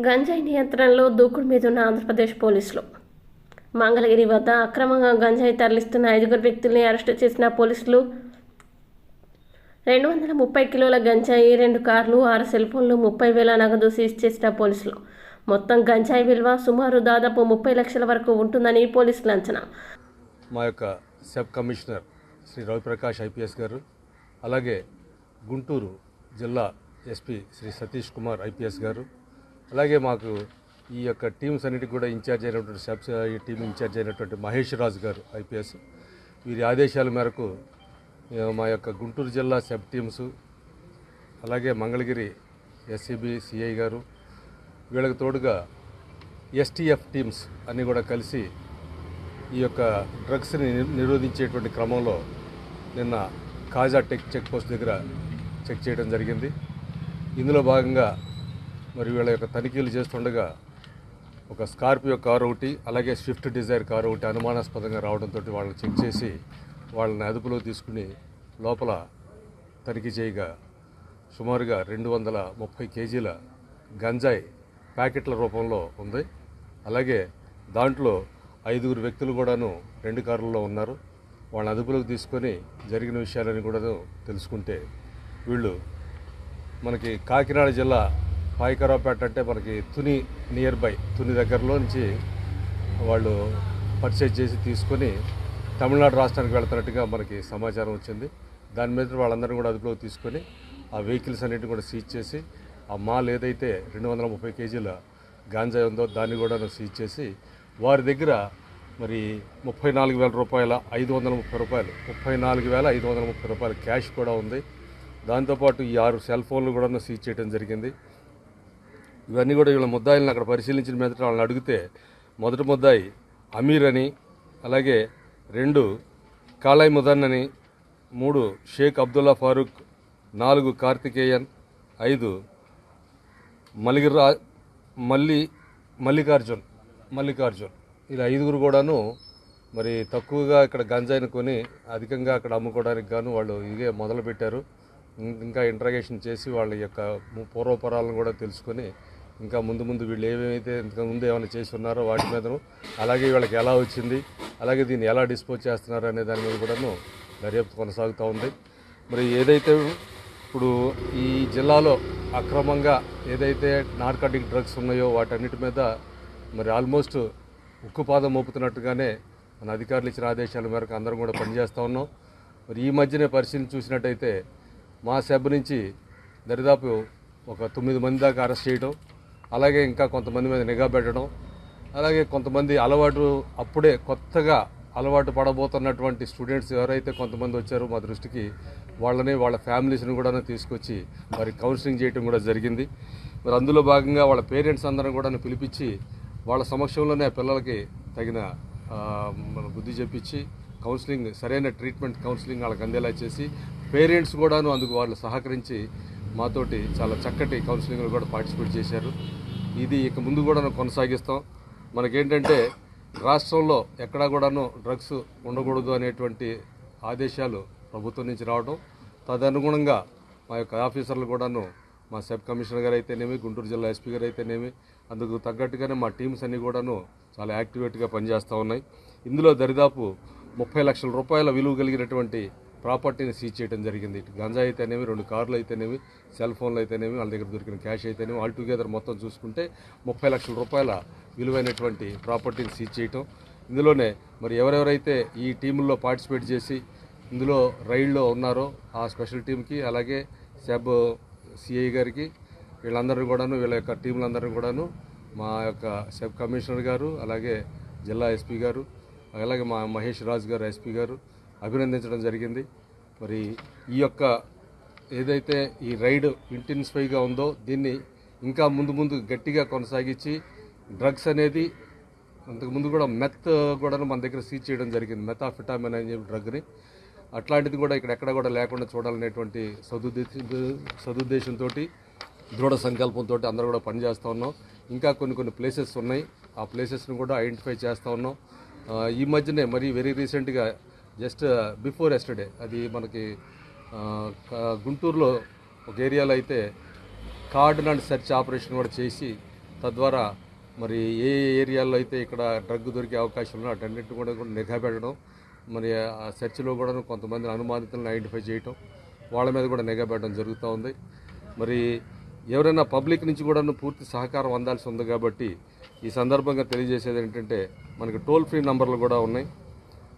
గంజాయి నియంత్రణలో దూకుడు మీదున్న ఆంధ్రప్రదేశ్ పోలీసులు. మంగళగిరి వద్ద అక్రమంగా గంజాయి తరలిస్తున్న 5 వ్యక్తుల్ని అరెస్టు చేసిన పోలీసులు 230 కిలోల గంజాయి, 2 కార్లు, 6 సెల్ ఫోన్లు, 30,000 నగదు సీజ్ చేసిన పోలీసులు. మొత్తం గంజాయి విలువ సుమారు దాదాపు 30 లక్షల వరకు ఉంటుందని పోలీసుల అంచనా. మా యొక్క sub commissioner Shri Raviprakash IPS గారు, అలాగే గుంటూరు జిల్లా ఎస్పీ శ్రీ సతీష్ కుమార్ ఐపీఎస్ గారు, అలాగే మాకు ఈ యొక్క టీమ్స్ అన్నిటికి కూడా ఇన్ఛార్జ్ అయినటువంటి ఈ టీం ఇన్ఛార్జ్ అయినటువంటి మహేష్ రాజు గారు ఐపీఎస్, వీరి ఆదేశాల మేరకు మా యొక్క గుంటూరు జిల్లా సబ్ టీమ్స్, అలాగే మంగళగిరి ఎస్సీబీ సిఐ గారు, వీళ్ళకి తోడుగా ఎస్టీఎఫ్ టీమ్స్ అన్నీ కూడా కలిసి ఈ యొక్క డ్రగ్స్ని నిరోధించేటువంటి క్రమంలో నిన్న కాజా చెక్ పోస్ట్ దగ్గర చెక్ చేయడం జరిగింది. ఇందులో భాగంగా మరి వీళ్ళ యొక్క తనిఖీలు చేస్తుండగా ఒక స్కార్పియో కారు ఒకటి, అలాగే స్విఫ్ట్ డిజైర్ కారు ఒకటి అనుమానాస్పదంగా రావడంతో వాళ్ళని చెక్ చేసి వాళ్ళని అదుపులో తీసుకుని లోపల తనిఖీ చేయగా సుమారుగా 230 కేజీల గంజాయి ప్యాకెట్ల రూపంలో ఉంది. అలాగే దాంట్లో 5 వ్యక్తులు కూడాను 2 కార్లలో ఉన్నారు. వాళ్ళని అదుపులోకి తీసుకొని జరిగిన విషయాలని కూడా తెలుసుకుంటే వీళ్ళు మనకి కాకినాడ జిల్లా పాయకరావుపేట అంటే మనకి తుని నియర్ బై తుని దగ్గరలో నుంచి వాళ్ళు పర్చేజ్ చేసి తీసుకొని తమిళనాడు రాష్ట్రానికి వెళ్తున్నట్టుగా మనకి సమాచారం వచ్చింది. దాని మీద వాళ్ళందరినీ కూడా అదుపులోకి తీసుకొని ఆ వెహికల్స్ అన్నింటిని కూడా సీజ్ చేసి ఆ మాల్ ఏదైతే 230 కేజీల గాంజా ఉందో దాన్ని కూడా సీజ్ చేసి వారి దగ్గర మరి 34,000 రూపాయల 530 రూపాయలు 34,530 రూపాయల క్యాష్ కూడా ఉంది. దాంతోపాటు ఈ 6 సెల్ ఫోన్లు కూడా సీజ్ చేయడం జరిగింది. ఇవన్నీ కూడా వీళ్ళ ముద్దాయిలను అక్కడ పరిశీలించిన మీద వాళ్ళని అడిగితే మొదటి ముద్దాయి అమీర్ అని, అలాగే 2 కాళాయ్ ముదన్ అని, 3 షేక్ అబ్దుల్లా ఫారూక్, 4 కార్తికేయన్, 5 మల్లికార్జున్ ఇలా 5 కూడాను మరి తక్కువగా ఇక్కడ గంజాయిని కొని అధికంగా అక్కడ అమ్ముకోవడానికి గాను వాళ్ళు ఇదే మొదలుపెట్టారు. ఇంకా ఇంట్రాగేషన్ చేసి వాళ్ళ యొక్క పూర్వపరాలను కూడా తెలుసుకొని ఇంకా ముందు వీళ్ళు ఏమైతే ఇంతకుముందు ఏమైనా చేసి ఉన్నారో వాటి మీదను, అలాగే వీళ్ళకి ఎలా వచ్చింది, అలాగే దీన్ని ఎలా డిస్పోజ్ చేస్తున్నారు అనే దాని మీద కూడాను దర్యాప్తు కొనసాగుతూ ఉంది. మరి ఏదైతే ఇప్పుడు ఈ జిల్లాలో అక్రమంగా ఏదైతే నార్కాటిక్ డ్రగ్స్ ఉన్నాయో వాటన్నిటి మీద మరి ఆల్మోస్ట్ ఉక్కుపాదం మోపుతున్నట్టుగానే మన అధికారులు ఇచ్చిన ఆదేశాల మేరకు అందరం కూడా పనిచేస్తూ ఉన్నాం. మరి ఈ మధ్యనే పరిశీలన చూసినట్టయితే మా సబ్ నుంచి దరిదాపు ఒక 9 మంది దాకా అరెస్ట్ చేయడం, అలాగే ఇంకా కొంతమంది మీద నిఘా పెట్టడం, అలాగే కొంతమంది అప్పుడే కొత్తగా అలవాటు పడబోతున్నటువంటి స్టూడెంట్స్ ఎవరైతే కొంతమంది వచ్చారో మా దృష్టికి వాళ్ళని వాళ్ళ ఫ్యామిలీస్ని కూడా తీసుకొచ్చి మరి కౌన్సిలింగ్ చేయడం కూడా జరిగింది. మరి అందులో భాగంగా వాళ్ళ పేరెంట్స్ అందరం కూడా పిలిపించి వాళ్ళ సమక్షంలోనే పిల్లలకి తగిన బుద్ధి చెప్పించి కౌన్సిలింగ్, సరైన ట్రీట్మెంట్ కౌన్సిలింగ్ వాళ్ళకి అందేలా చేసి పేరెంట్స్ కూడాను అందుకు వాళ్ళు సహకరించి మాతోటి చాలా చక్కటి కౌన్సిలింగ్లో కూడా పార్టిసిపేట్ చేశారు. ఇది ఇక ముందు కూడా కొనసాగిస్తాం. మనకేంటంటే రాష్ట్రంలో ఎక్కడా కూడాను డ్రగ్స్ ఉండకూడదు అనేటువంటి ఆదేశాలు ప్రభుత్వం నుంచి రావడం, తదనుగుణంగా మా యొక్క ఆఫీసర్లు కూడాను మా సబ్ కమిషనర్ గారు అయితేనేమి, గుంటూరు జిల్లా ఎస్పీ గారు అయితేనేమి అందుకు తగ్గట్టుగానే మా టీమ్స్ అన్నీ కూడాను చాలా యాక్టివేట్గా పనిచేస్తూ ఉన్నాయి. ఇందులో దరిదాపు 30 లక్షల రూపాయల విలువ కలిగినటువంటి ప్రాపర్టీని సీజ్ చేయడం జరిగింది. గంజాయి అయితేనేమి, 2 కార్లు అయితేనేమి, సెల్ ఫోన్లు అయితేనేమి, వాళ్ళ దగ్గర దొరికిన క్యాష్ అయితేనేమి, ఆల్ టుగెదర్ మొత్తం చూసుకుంటే 30 లక్షల రూపాయల విలువైనటువంటి ప్రాపర్టీని సీజ్ చేయటం. ఇందులోనే మరి ఎవరెవరైతే ఈ టీముల్లో పార్టిసిపేట్ చేసి ఇందులో రైడ్లో ఉన్నారో ఆ స్పెషల్ టీంకి, అలాగే సబ్ సిఐ గారికి, వీళ్ళందరూ కూడాను వీళ్ళ యొక్క టీంలందరూ కూడాను మా యొక్క సబ్ కమిషనర్ గారు, అలాగే జిల్లా ఎస్పీ గారు, అలాగే మా మహేష్ రాజు గారు ఎస్పీ గారు అభినందించడం జరిగింది. మరి ఈ యొక్క ఏదైతే ఈ రైడ్ ఇంటెన్సిఫైగా ఉందో దీన్ని ఇంకా ముందు గట్టిగా కొనసాగించి డ్రగ్స్ అనేది అంతకుముందు కూడా మెత్ కూడా మన దగ్గర సీజ్ చేయడం జరిగింది. మెథాఫిటామిన్ అనే డ్రగ్ని అట్లాంటిది కూడా ఇక్కడ ఎక్కడ కూడా లేకుండా చూడాలనేటువంటి సదుద్దేశంతో, దృఢ సంకల్పంతో అందరూ కూడా పనిచేస్తూ ఉన్నాం. ఇంకా కొన్ని ప్లేసెస్ ఉన్నాయి, ఆ ప్లేసెస్ని కూడా ఐడెంటిఫై చేస్తూ ఉన్నాం. ఈ మధ్యనే మరి వెరీ రీసెంట్గా జస్ట్ బిఫోర్ ఎస్టర్డే అది మనకి గుంటూరులో ఒక ఏరియాలో అయితే కార్డ్ అండ్ సెర్చ్ ఆపరేషన్ కూడా చేసి తద్వారా మరి ఏ ఏరియాల్లో అయితే ఇక్కడ డ్రగ్ దొరికే అవకాశం ఉందో అటన్నిటిని కూడా నిఘా పెట్టడం, మరి ఆ సెర్చ్లో కూడా కొంతమంది అనుమానితులను ఐడెంటిఫై చేయటం, వాళ్ళ మీద కూడా నిఘా పెట్టడం జరుగుతూ ఉంది. మరి ఎవరైనా పబ్లిక్ నుంచి కూడా పూర్తి సహకారం అందాల్సి ఉంది కాబట్టి ఈ సందర్భంగా తెలియజేసేది ఏంటంటే మనకి టోల్ ఫ్రీ నంబర్లు కూడా ఉన్నాయి.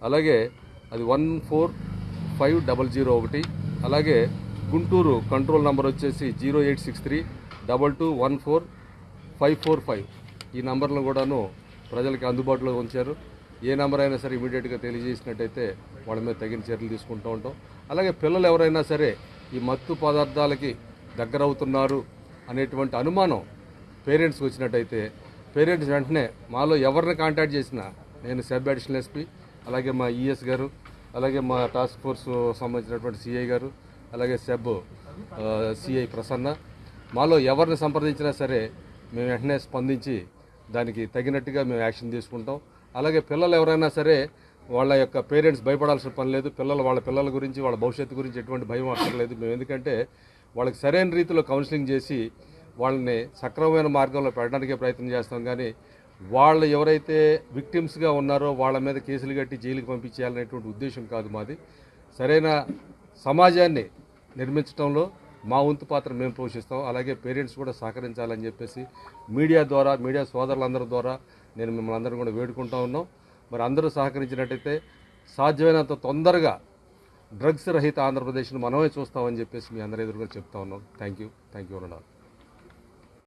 అలాగే అది 145001, అలాగే గుంటూరు కంట్రోల్ నెంబర్ వచ్చేసి 0863221455. ఈ నంబర్లను కూడాను ప్రజలకి అందుబాటులో ఉంచారు. ఏ నెంబర్ అయినా సరే ఇమీడియట్గా తెలియజేసినట్టయితే వాళ్ళ మీద తగిన చర్యలు తీసుకుంటూ ఉంటాం. అలాగే పిల్లలు ఎవరైనా సరే ఈ మత్తు పదార్థాలకి దగ్గర అవుతున్నారు అనేటువంటి అనుమానం పేరెంట్స్కి వచ్చినట్టయితే పేరెంట్స్ వెంటనే మాలో ఎవరిని కాంటాక్ట్ చేసినా, నేను సబ్ అడిషనల్ ఎస్పీ, అలాగే మా ఈఎస్ గారు, అలాగే మా టాస్క్ ఫోర్స్ సంబంధించినటువంటి సిఐ గారు, అలాగే సబ్ సిఐ ప్రసన్న, మాలో ఎవరిని సంప్రదించినా సరే మేము వెంటనే స్పందించి దానికి తగినట్టుగా మేము యాక్షన్ తీసుకుంటాం. అలాగే పిల్లలు ఎవరైనా సరే వాళ్ళ యొక్క పేరెంట్స్ భయపడాల్సిన పని లేదు. వాళ్ళ పిల్లల గురించి, వాళ్ళ భవిష్యత్తు గురించి ఎటువంటి భయం అక్కర్లేదు. మేము ఎందుకంటే వాళ్ళకి సరైన రీతిలో కౌన్సిలింగ్ చేసి వాళ్ళని సక్రమమైన మార్గంలో పెట్టడానికే ప్రయత్నం చేస్తాం. కానీ వాళ్ళు ఎవరైతే విక్టిమ్స్గా ఉన్నారో వాళ్ళ మీద కేసులు కట్టి జైలుకి పంపించేయాలనేటువంటి ఉద్దేశం కాదు మాది. సరైన సమాజాన్ని నిర్మించడంలో మా వంతు పాత్ర మేము పోషిస్తాం. అలాగే పేరెంట్స్ కూడా సహకరించాలని చెప్పేసి మీడియా సోదరులందరి ద్వారా నేను మిమ్మల్ని అందరూ కూడా వేడుకుంటూ ఉన్నాం. మరి అందరూ సహకరించినట్టయితే సాధ్యమైనంత తొందరగా డ్రగ్స్ రహిత ఆంధ్రప్రదేశ్ను మనమే చూస్తామని చెప్పేసి మీ అందరి ఎదురుగా చెప్తా ఉన్నాం. Thank you.